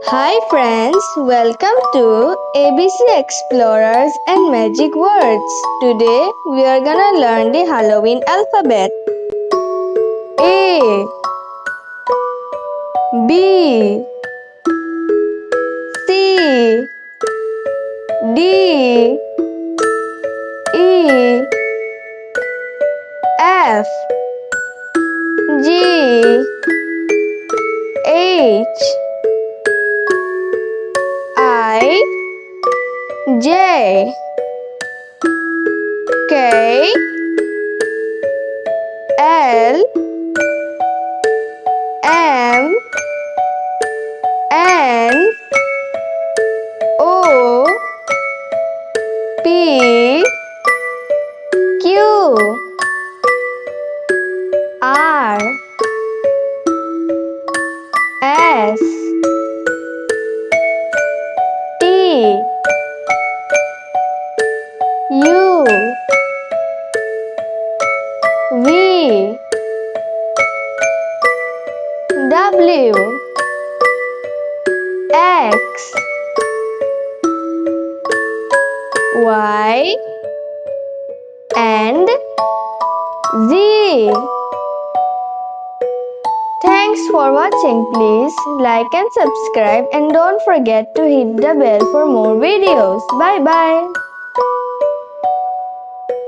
Hi friends, welcome to ABC Explorers and Magic Words. Today we are gonna learn the Halloween alphabet. A B C D E F G H I J K L M N O P Q R S T U V W X Y and Z. Thanks for watching. Please like and subscribe and don't forget to hit the bell for more videos. Bye bye.